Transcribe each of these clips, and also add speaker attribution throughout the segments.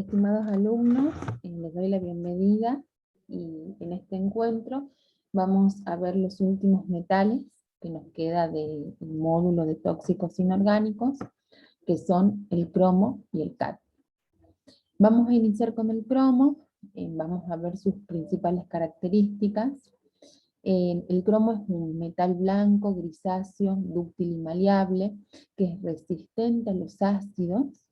Speaker 1: Estimados alumnos, les doy la bienvenida y en este encuentro vamos a ver los últimos metales que nos queda del módulo de tóxicos inorgánicos, que son el cromo y el cadmio. Vamos a iniciar con el cromo, vamos a ver sus principales características. El cromo es un metal blanco, grisáceo, dúctil y maleable, que es resistente a los ácidos,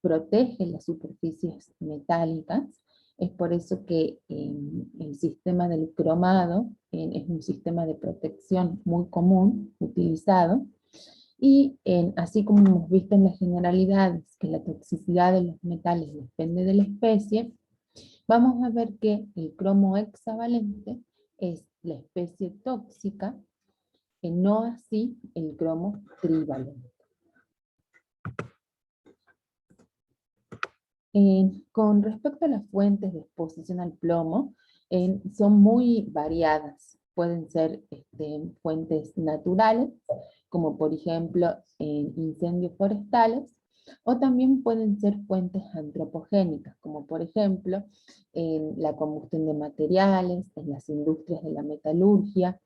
Speaker 1: protege las superficies metálicas. Es por eso que el sistema del cromado es un sistema de protección muy común, utilizado, y así como hemos visto en las generalidades que la toxicidad de los metales depende de la especie, vamos a ver que el cromo hexavalente es la especie tóxica, no así el cromo trivalente. Con respecto a las fuentes de exposición al plomo, son muy variadas. Pueden ser fuentes naturales, como por ejemplo incendios forestales, o también pueden ser fuentes antropogénicas, como por ejemplo la combustión de materiales, en las industrias de la metalurgia.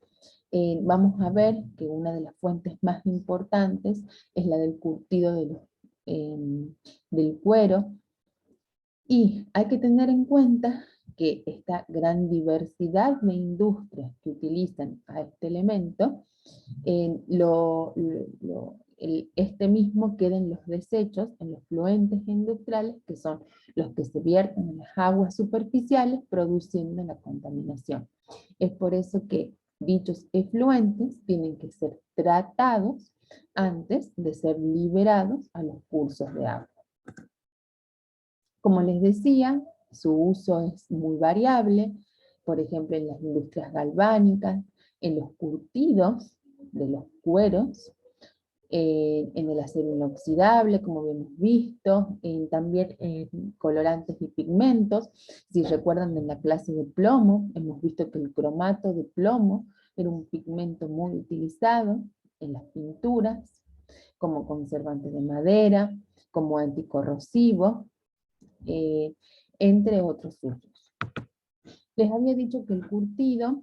Speaker 1: Vamos a ver que una de las fuentes más importantes es la del curtido del cuero. Y hay que tener en cuenta que esta gran diversidad de industrias que utilizan a este elemento, este mismo queda en los desechos, en los fluentes industriales, que son los que se vierten en las aguas superficiales, produciendo la contaminación. Es por eso que dichos efluentes tienen que ser tratados antes de ser liberados a los cursos de agua. Como les decía, su uso es muy variable, por ejemplo en las industrias galvánicas, en los curtidos de los cueros, en el acero inoxidable, como hemos visto, también en colorantes y pigmentos. Si recuerdan en la clase de plomo, hemos visto que el cromato de plomo era un pigmento muy utilizado en las pinturas, como conservante de madera, como anticorrosivo, entre otros usos. Les había dicho que el curtido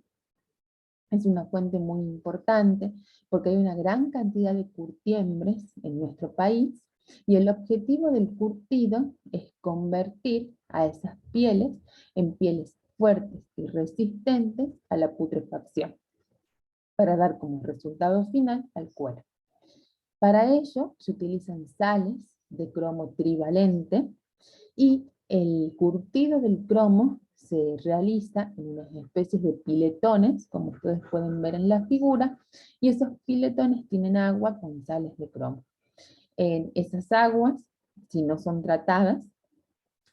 Speaker 1: es una fuente muy importante porque hay una gran cantidad de curtiembres en nuestro país y el objetivo del curtido es convertir a esas pieles en pieles fuertes y resistentes a la putrefacción para dar como resultado final al cuero. Para ello se utilizan sales de cromo trivalente y el curtido del cromo se realiza en unas especies de piletones, como ustedes pueden ver en la figura, y esos piletones tienen agua con sales de cromo. En esas aguas, si no son tratadas,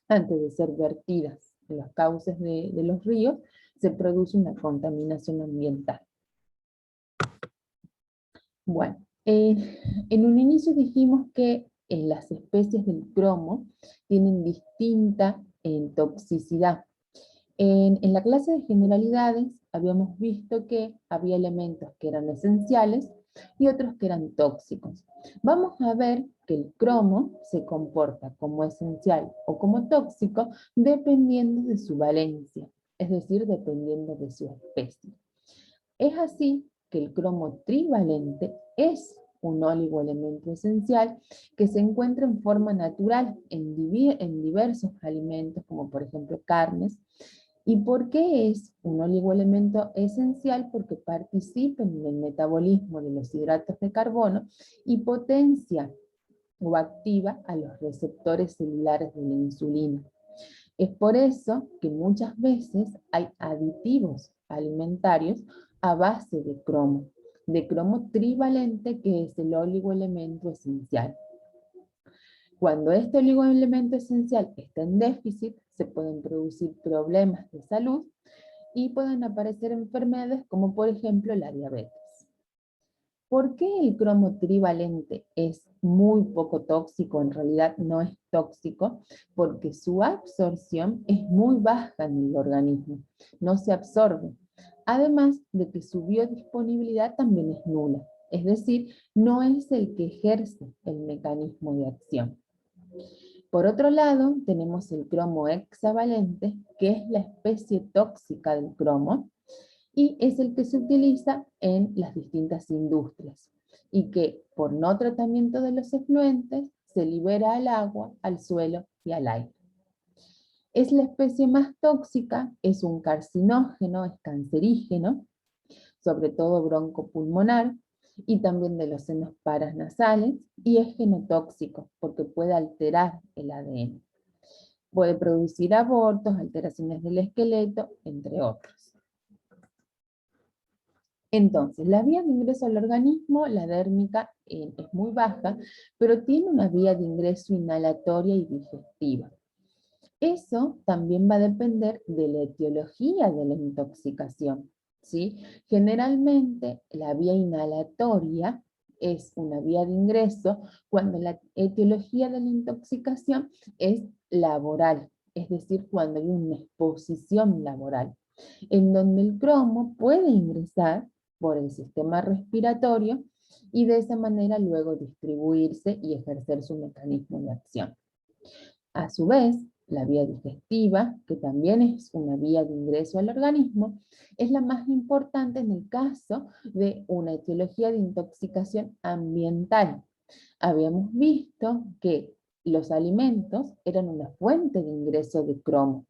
Speaker 1: antes de ser vertidas en los cauces de los ríos, se produce una contaminación ambiental. Bueno, en un inicio dijimos que las especies del cromo tienen distinta toxicidad. En la clase de generalidades habíamos visto que había elementos que eran esenciales y otros que eran tóxicos. Vamos a ver que el cromo se comporta como esencial o como tóxico dependiendo de su valencia, es decir, dependiendo de su especie. Es así que el cromo trivalente es un oligoelemento esencial que se encuentra en forma natural en diversos alimentos, como por ejemplo carnes. ¿Y por qué es un oligoelemento esencial? Porque participa en el metabolismo de los hidratos de carbono y potencia o activa a los receptores celulares de la insulina. Es por eso que muchas veces hay aditivos alimentarios a base de cromo trivalente, que es el oligoelemento esencial. Cuando este oligoelemento esencial está en déficit, se pueden producir problemas de salud y pueden aparecer enfermedades como por ejemplo la diabetes. ¿Por qué el cromo trivalente es muy poco tóxico? En realidad no es tóxico, porque su absorción es muy baja en el organismo, no se absorbe. Además de que su biodisponibilidad también es nula, es decir, no es el que ejerce el mecanismo de acción. Por otro lado, tenemos el cromo hexavalente, que es la especie tóxica del cromo, y es el que se utiliza en las distintas industrias, y que por no tratamiento de los efluentes se libera al agua, al suelo y al aire. Es la especie más tóxica, es un carcinógeno, es cancerígeno, sobre todo broncopulmonar, y también de los senos paranasales, y es genotóxico, porque puede alterar el ADN. Puede producir abortos, alteraciones del esqueleto, entre otros. Entonces, la vía de ingreso al organismo, la dérmica, es muy baja, pero tiene una vía de ingreso inhalatoria y digestiva. Eso también va a depender de la etiología de la intoxicación, ¿sí? Generalmente la vía inhalatoria es una vía de ingreso cuando la etiología de la intoxicación es laboral, es decir, cuando hay una exposición laboral, en donde el cromo puede ingresar por el sistema respiratorio y de esa manera luego distribuirse y ejercer su mecanismo de acción. A su vez, la vía digestiva, que también es una vía de ingreso al organismo, es la más importante en el caso de una etiología de intoxicación ambiental. Habíamos visto que los alimentos eran una fuente de ingreso de cromo,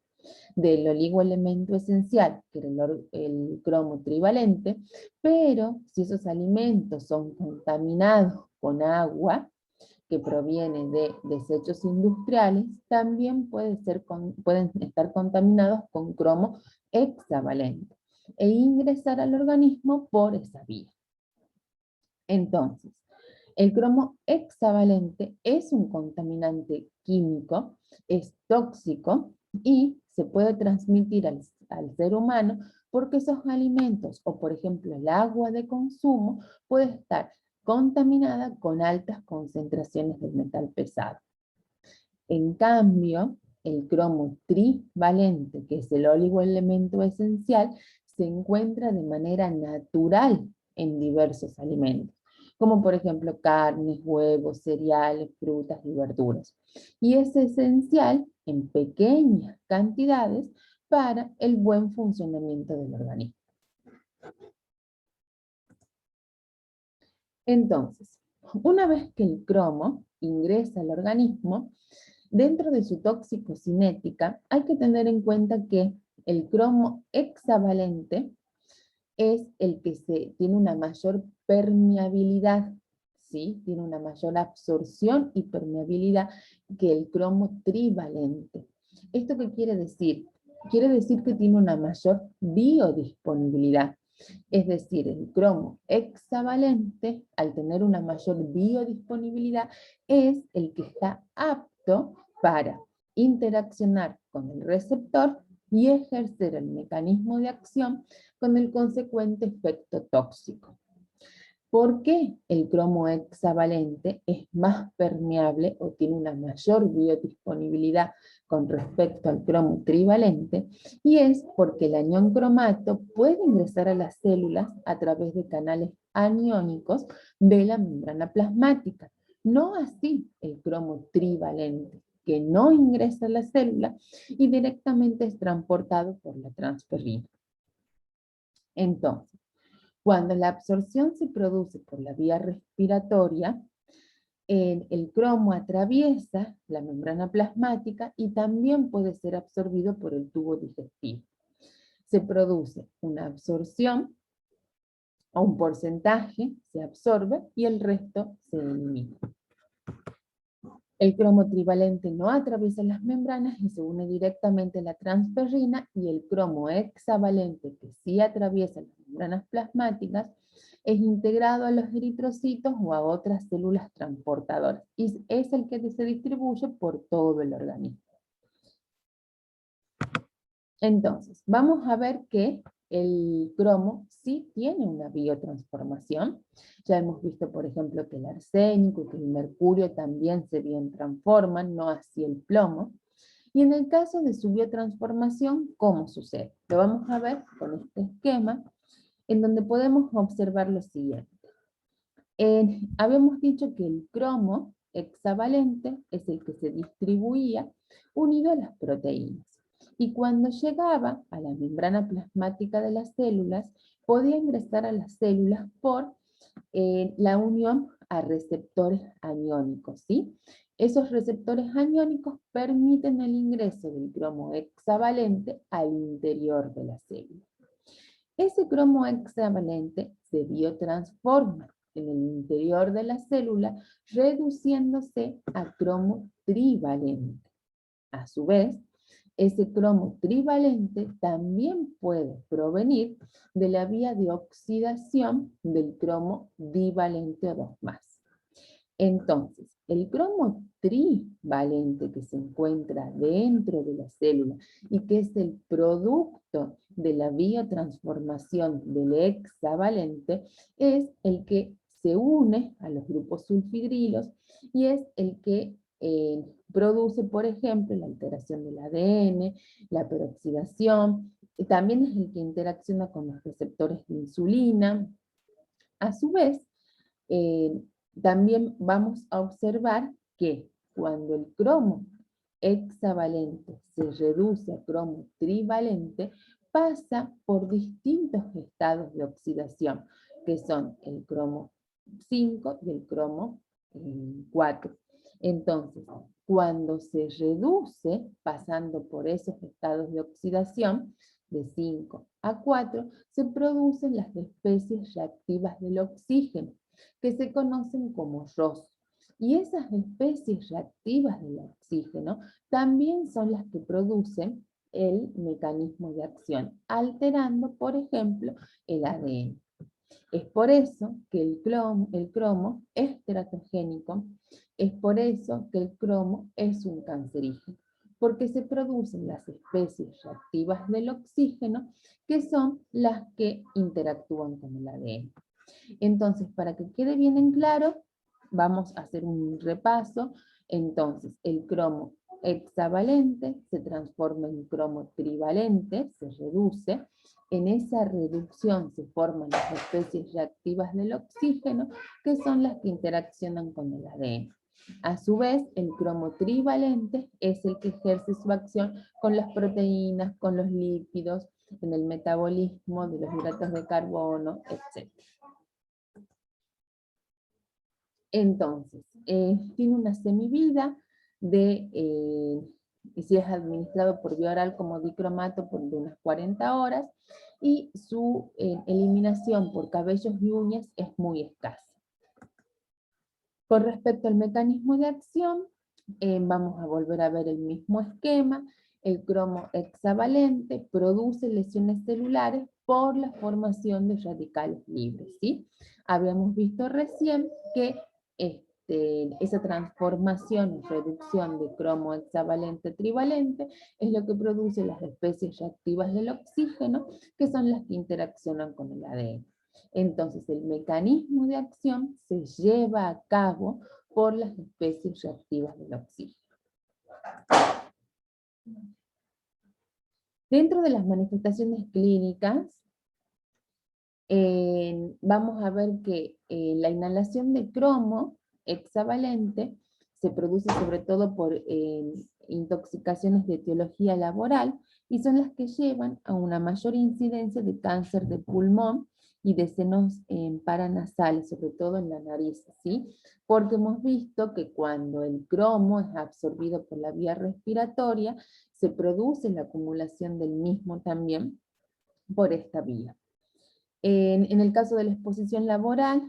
Speaker 1: del oligoelemento esencial, que era el cromo trivalente, pero si esos alimentos son contaminados con agua, que proviene de desechos industriales, también pueden estar contaminados con cromo hexavalente e ingresar al organismo por esa vía. Entonces, el cromo hexavalente es un contaminante químico, es tóxico y se puede transmitir al ser humano porque esos alimentos, o por ejemplo el agua de consumo, puede estar contaminada con altas concentraciones de metal pesado. En cambio, el cromo trivalente, que es el oligoelemento esencial, se encuentra de manera natural en diversos alimentos, como por ejemplo carnes, huevos, cereales, frutas y verduras. Y es esencial en pequeñas cantidades para el buen funcionamiento del organismo. Entonces, una vez que el cromo ingresa al organismo, dentro de su toxicocinética hay que tener en cuenta que el cromo hexavalente es el que tiene una mayor permeabilidad, ¿sí? Tiene una mayor absorción y permeabilidad que el cromo trivalente. ¿Esto qué quiere decir? Quiere decir que tiene una mayor biodisponibilidad. Es decir, el cromo hexavalente, al tener una mayor biodisponibilidad, es el que está apto para interaccionar con el receptor y ejercer el mecanismo de acción con el consecuente efecto tóxico. ¿Por qué el cromo hexavalente es más permeable o tiene una mayor biodisponibilidad con respecto al cromo trivalente? Y es porque el anión cromato puede ingresar a las células a través de canales aniónicos de la membrana plasmática. No así el cromo trivalente, que no ingresa a la célula y directamente es transportado por la transferrina. Entonces, cuando la absorción se produce por la vía respiratoria, el cromo atraviesa la membrana plasmática y también puede ser absorbido por el tubo digestivo. Se produce una absorción, o un porcentaje se absorbe y el resto se elimina. El cromo trivalente no atraviesa las membranas y se une directamente a la transferrina, y el cromo hexavalente, que sí atraviesa las membranas plasmáticas, es integrado a los eritrocitos o a otras células transportadoras y es el que se distribuye por todo el organismo. Entonces, vamos a ver que el cromo sí tiene una biotransformación. Ya hemos visto, por ejemplo, que el arsénico y que el mercurio también se biotransforman, no así el plomo. Y en el caso de su biotransformación, ¿cómo sucede? Lo vamos a ver con este esquema, en donde podemos observar lo siguiente. Habíamos dicho que el cromo hexavalente es el que se distribuía unido a las proteínas. Y cuando llegaba a la membrana plasmática de las células, podía ingresar a las células por la unión a receptores aniónicos, ¿sí? Esos receptores aniónicos permiten el ingreso del cromo hexavalente al interior de la célula. Ese cromo hexavalente se biotransforma en el interior de la célula, reduciéndose a cromo trivalente. A su vez, ese cromo trivalente también puede provenir de la vía de oxidación del cromo divalente o 2+. Entonces, el cromo trivalente que se encuentra dentro de la célula y que es el producto de la biotransformación del hexavalente es el que se une a los grupos sulfidrilos y es el que produce, por ejemplo, la alteración del ADN, la peroxidación, y también es el que interacciona con los receptores de insulina. A su vez, también vamos a observar que cuando el cromo hexavalente se reduce a cromo trivalente, pasa por distintos estados de oxidación, que son el cromo 5 y el cromo 4. Entonces, cuando se reduce, pasando por esos estados de oxidación, de 5 a 4, se producen las especies reactivas del oxígeno, que se conocen como ROS. Y esas especies reactivas del oxígeno también son las que producen el mecanismo de acción, alterando, por ejemplo, el ADN. Es por eso que el cromo es teratogénico, es por eso que el cromo es un cancerígeno, porque se producen las especies reactivas del oxígeno, que son las que interactúan con el ADN. Entonces, para que quede bien en claro, vamos a hacer un repaso. Entonces, el cromo hexavalente se transforma en cromo trivalente, se reduce. En esa reducción se forman las especies reactivas del oxígeno, que son las que interaccionan con el ADN. A su vez, el cromo trivalente es el que ejerce su acción con las proteínas, con los lípidos, en el metabolismo de los hidratos de carbono, etc. Entonces, tiene una semivida y si es administrado por vía oral como dicromato por unas 40 horas, y su eliminación por cabellos y uñas es muy escasa. Con respecto al mecanismo de acción, vamos a volver a ver el mismo esquema. El cromo hexavalente produce lesiones celulares por la formación de radicales libres, ¿sí? Habíamos visto recién que esa transformación o reducción de cromo hexavalente trivalente es lo que produce las especies reactivas del oxígeno, que son las que interaccionan con el ADN. Entonces, el mecanismo de acción se lleva a cabo por las especies reactivas del oxígeno. Dentro de las manifestaciones clínicas, vamos a ver que la inhalación de cromo hexavalente se produce sobre todo por intoxicaciones de etiología laboral y son las que llevan a una mayor incidencia de cáncer de pulmón y de senos paranasales, sobre todo en la nariz, ¿sí? Porque hemos visto que cuando el cromo es absorbido por la vía respiratoria, se produce la acumulación del mismo también por esta vía. En el caso de la exposición laboral,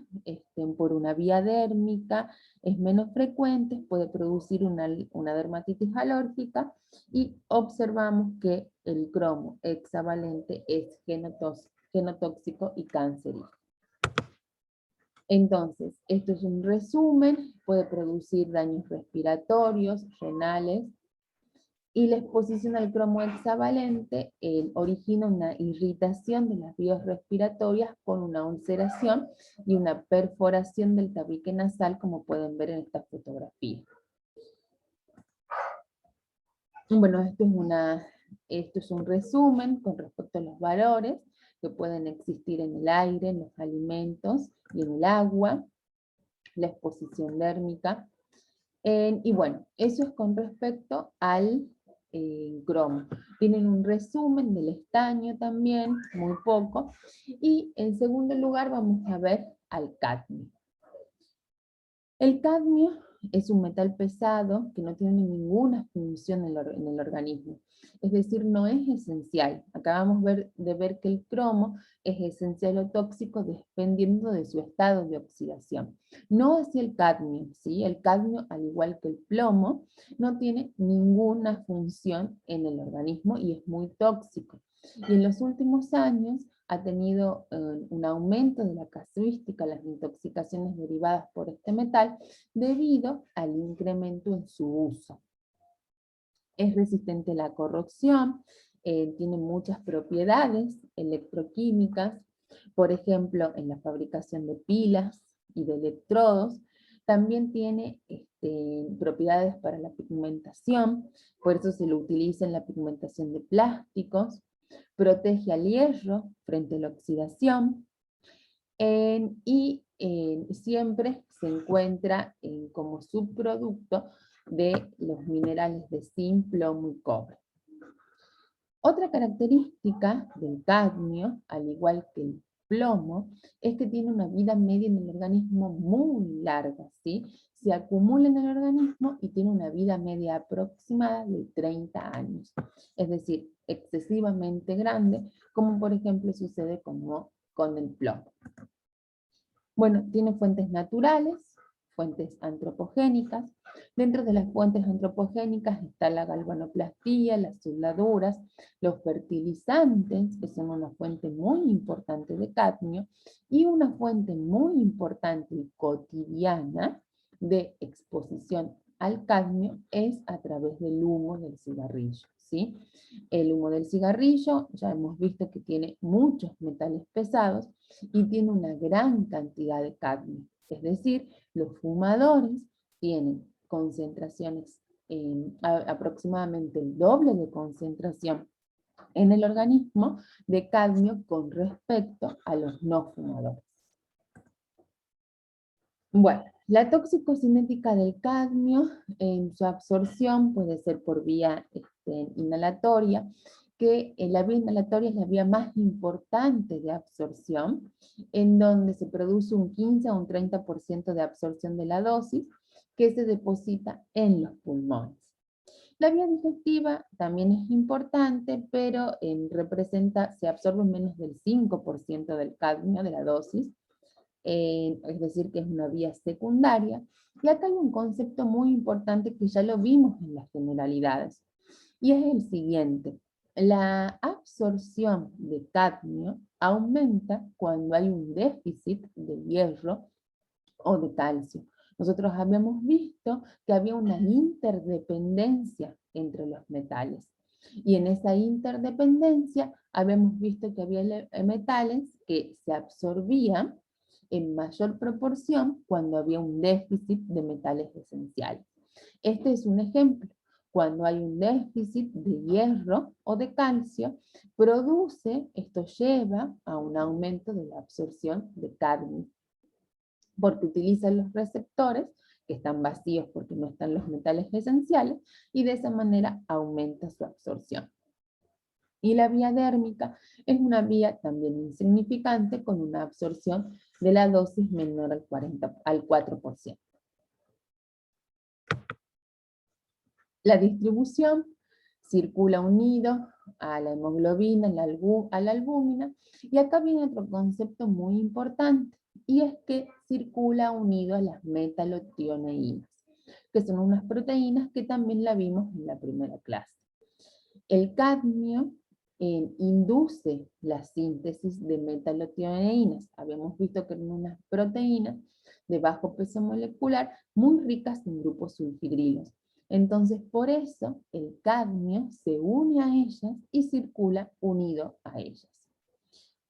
Speaker 1: por una vía dérmica, es menos frecuente, puede producir una dermatitis alérgica, y observamos que el cromo hexavalente es genotóxico y cancerígeno. Entonces, esto es un resumen, puede producir daños respiratorios, renales, y la exposición al cromo hexavalente origina una irritación de las vías respiratorias con una ulceración y una perforación del tabique nasal, como pueden ver en esta fotografía. Bueno, esto es un resumen con respecto a los valores que pueden existir en el aire, en los alimentos y en el agua, la exposición dérmica. Y bueno, eso es con respecto al cromo. Tienen un resumen del estaño también, muy poco. Y en segundo lugar vamos a ver al cadmio. El cadmio es un metal pesado que no tiene ninguna función en el organismo. Es decir, no es esencial. Acabamos de ver que el cromo es esencial o tóxico dependiendo de su estado de oxidación. No así el cadmio, ¿sí? El cadmio, al igual que el plomo, no tiene ninguna función en el organismo y es muy tóxico. Y en los últimos años ha tenido un aumento de la casuística, las intoxicaciones derivadas por este metal, debido al incremento en su uso. Es resistente a la corrosión, tiene muchas propiedades electroquímicas, por ejemplo, en la fabricación de pilas y de electrodos. También tiene propiedades para la pigmentación, por eso se lo utiliza en la pigmentación de plásticos. Protege al hierro frente a la oxidación, y siempre se encuentra como subproducto de los minerales de zinc, plomo y cobre. Otra característica del cadmio, al igual que el plomo, es que tiene una vida media en el organismo muy larga, ¿sí? Se acumula en el organismo y tiene una vida media aproximada de 30 años. Es decir, excesivamente grande, como por ejemplo sucede con el plomo. Bueno, tiene fuentes naturales, fuentes antropogénicas. Dentro de las fuentes antropogénicas está la galvanoplastía, las soldaduras, los fertilizantes, que son una fuente muy importante de cadmio, y una fuente muy importante y cotidiana de exposición al cadmio es a través del humo del cigarrillo, ¿sí? El humo del cigarrillo, ya hemos visto que tiene muchos metales pesados y tiene una gran cantidad de cadmio. Es decir, los fumadores tienen concentraciones, aproximadamente el doble de concentración en el organismo de cadmio con respecto a los no fumadores. Bueno, la toxicocinética del cadmio, en su absorción puede ser por vía inhalatoria, que la vía inhalatoria es la vía más importante de absorción, en donde se produce un 15 a un 30% de absorción de la dosis, que se deposita en los pulmones. La vía digestiva también es importante, pero se absorbe menos del 5% del cadmio de la dosis, es decir, que es una vía secundaria. Y acá hay un concepto muy importante que ya lo vimos en las generalidades, y es el siguiente. La absorción de cadmio aumenta cuando hay un déficit de hierro o de calcio. Nosotros habíamos visto que había una interdependencia entre los metales. Y en esa interdependencia habíamos visto que había metales que se absorbían en mayor proporción cuando había un déficit de metales esenciales. Este es un ejemplo. Cuando hay un déficit de hierro o de calcio, esto lleva a un aumento de la absorción de cadmio, porque utilizan los receptores que están vacíos porque no están los metales esenciales, y de esa manera aumenta su absorción. Y la vía dérmica es una vía también insignificante con una absorción de la dosis menor al 4%. La distribución circula unido a la hemoglobina, a la albúmina, y acá viene otro concepto muy importante, y es que circula unido a las metalotioneínas, que son unas proteínas que también la vimos en la primera clase. El cadmio induce la síntesis de metalotioneínas. Habíamos visto que eran unas proteínas de bajo peso molecular muy ricas en grupos sulfidrilos. Entonces, por eso, el cadmio se une a ellas y circula unido a ellas.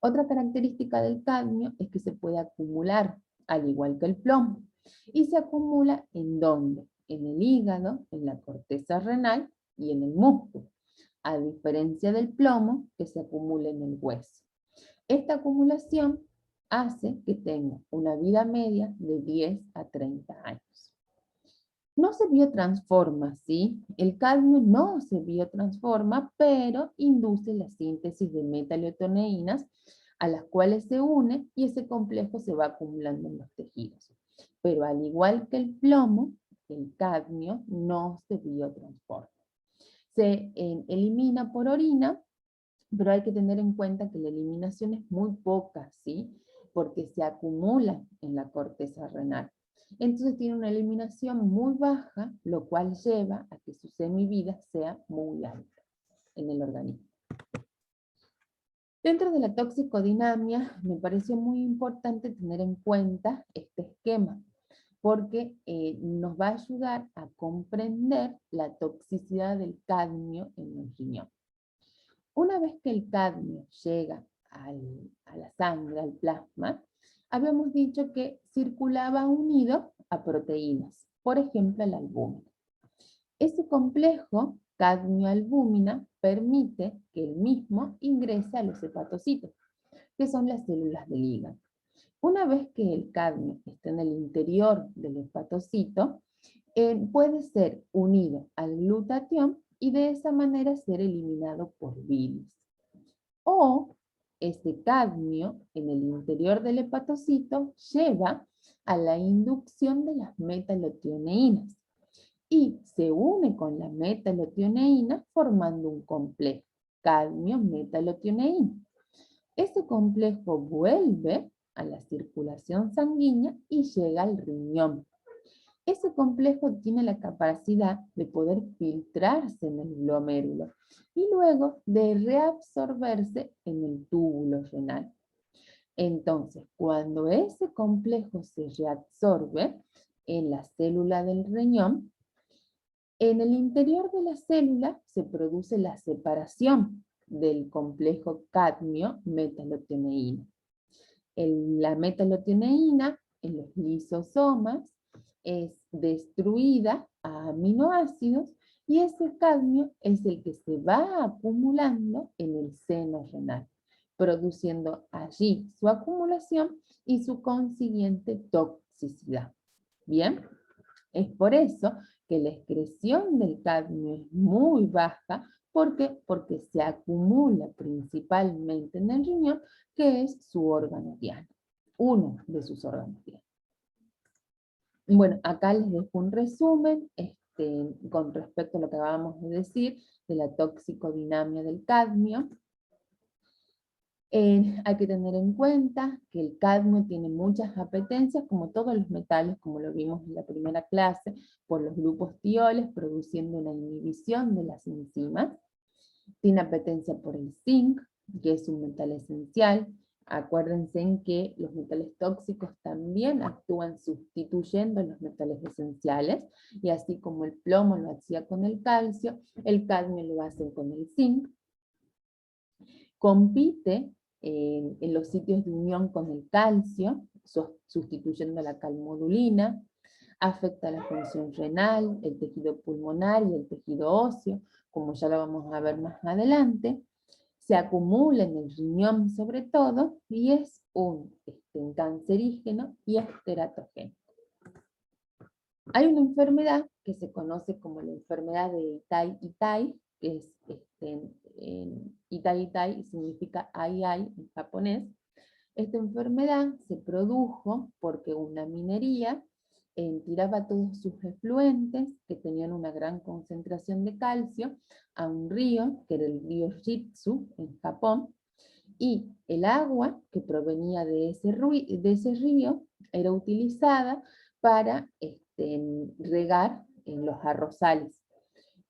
Speaker 1: Otra característica del cadmio es que se puede acumular, al igual que el plomo. ¿Y se acumula en dónde? En el hígado, en la corteza renal y en el músculo, a diferencia del plomo que se acumula en el hueso. Esta acumulación hace que tenga una vida media de 10 a 30 años. No se biotransforma, ¿sí? El cadmio no se biotransforma, pero induce la síntesis de metaliotoneínas a las cuales se une y ese complejo se va acumulando en los tejidos. Pero al igual que el plomo, el cadmio no se biotransforma. Se elimina por orina, pero hay que tener en cuenta que la eliminación es muy poca, ¿sí? Porque se acumula en la corteza renal. Entonces tiene una eliminación muy baja, lo cual lleva a que su semivida sea muy alta en el organismo. Dentro de la toxicodinamia, me pareció muy importante tener en cuenta este esquema, porque nos va a ayudar a comprender la toxicidad del cadmio en el riñón. Una vez que el cadmio llega a la sangre, al plasma, habíamos dicho que circulaba unido a proteínas, por ejemplo, la albúmina. Ese complejo cadmio-albúmina permite que el mismo ingrese a los hepatocitos, que son las células del hígado. Una vez que el cadmio está en el interior del hepatocito, puede ser unido al glutatión y de esa manera ser eliminado por bilis. O ese cadmio en el interior del hepatocito lleva a la inducción de las metalotioneínas y se une con la metalotioneína formando un complejo, cadmio-metalotioneína. Ese complejo vuelve a la circulación sanguínea y llega al riñón. Ese complejo tiene la capacidad de poder filtrarse en el glomérulo y luego de reabsorberse en el túbulo renal. Entonces, cuando ese complejo se reabsorbe en la célula del riñón, en el interior de la célula se produce la separación del complejo cadmio-metalotioneína. La metalotioneína en los lisosomas es destruida a aminoácidos y ese cadmio es el que se va acumulando en el seno renal, produciendo allí su acumulación y su consiguiente toxicidad. Bien, es por eso que la excreción del cadmio es muy baja. ¿Por qué? Porque se acumula principalmente en el riñón, que es su órgano diana, uno de sus órganos diana. Bueno, acá les dejo un resumen con respecto a lo que acabamos de decir de la toxicodinamia del cadmio. Hay que tener en cuenta que el cadmio tiene muchas apetencias, como todos los metales, como lo vimos en la primera clase, por los grupos tioles, produciendo una inhibición de las enzimas. Tiene apetencia por el zinc, que es un metal esencial. Acuérdense en que los metales tóxicos también actúan sustituyendo los metales esenciales, y así como el plomo lo hacía con el calcio, el cadmio lo hace con el zinc. Compite en los sitios de unión con el calcio, sustituyendo la calmodulina, afecta la función renal, el tejido pulmonar y el tejido óseo, como ya lo vamos a ver más adelante. Se acumula en el riñón sobre todo, y es un cancerígeno y es teratogénico. Hay una enfermedad que se conoce como la enfermedad de Itai-Itai, que es Itai-Itai significa ai-ai en japonés. Esta enfermedad se produjo porque una minería tiraba todos sus efluentes, que tenían una gran concentración de calcio, a un río, que era el río Jitsu en Japón, y el agua que provenía de ese río era utilizada para regar en los arrozales.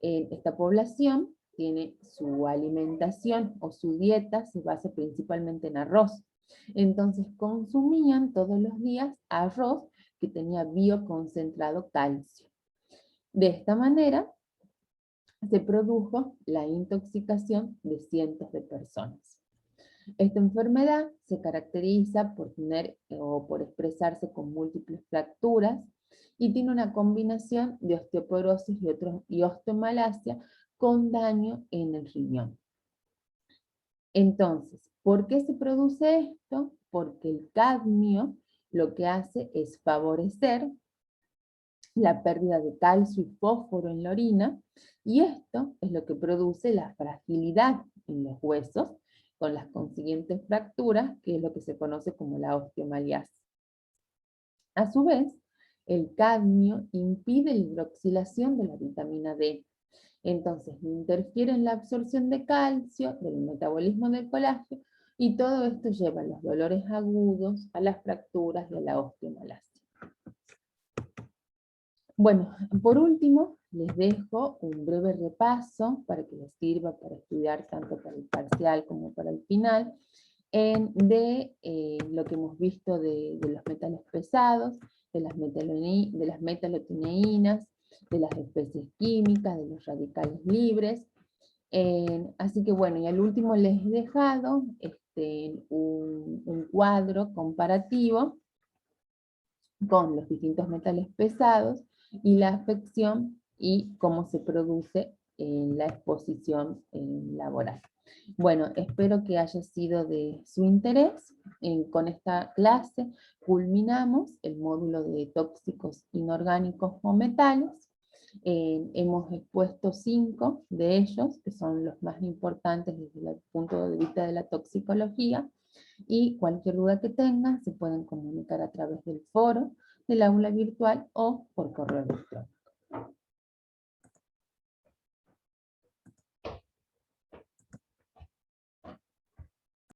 Speaker 1: Esta población tiene su alimentación o su dieta se basa principalmente en arroz. Entonces consumían todos los días arroz que tenía bioconcentrado calcio. De esta manera se produjo la intoxicación de cientos de personas. Esta enfermedad se caracteriza por tener o por expresarse con múltiples fracturas y tiene una combinación de osteoporosis y osteomalacia con daño en el riñón. Entonces, ¿por qué se produce esto? Porque el cadmio lo que hace es favorecer la pérdida de calcio y fósforo en la orina, y esto es lo que produce la fragilidad en los huesos, con las consiguientes fracturas, que es lo que se conoce como la osteomaliasis. A su vez, el cadmio impide la hidroxilación de la vitamina D, entonces interfiere en la absorción de calcio, del metabolismo del colágeno, y todo esto lleva a los dolores agudos, a las fracturas y a la osteomalacia. Bueno, por último, les dejo un breve repaso para que les sirva para estudiar tanto para el parcial como para el final, de lo que hemos visto de los metales pesados, de las metalotineínas, de las especies químicas, de los radicales libres. Así que bueno, y al último les he dejado un cuadro comparativo con los distintos metales pesados y la afección y cómo se produce en la exposición laboral. Bueno, espero que haya sido de su interés. Con esta clase culminamos el módulo de tóxicos inorgánicos o metales. Hemos expuesto 5 de ellos, que son los más importantes desde el punto de vista de la toxicología, y cualquier duda que tengan se pueden comunicar a través del foro, del aula virtual o por correo electrónico.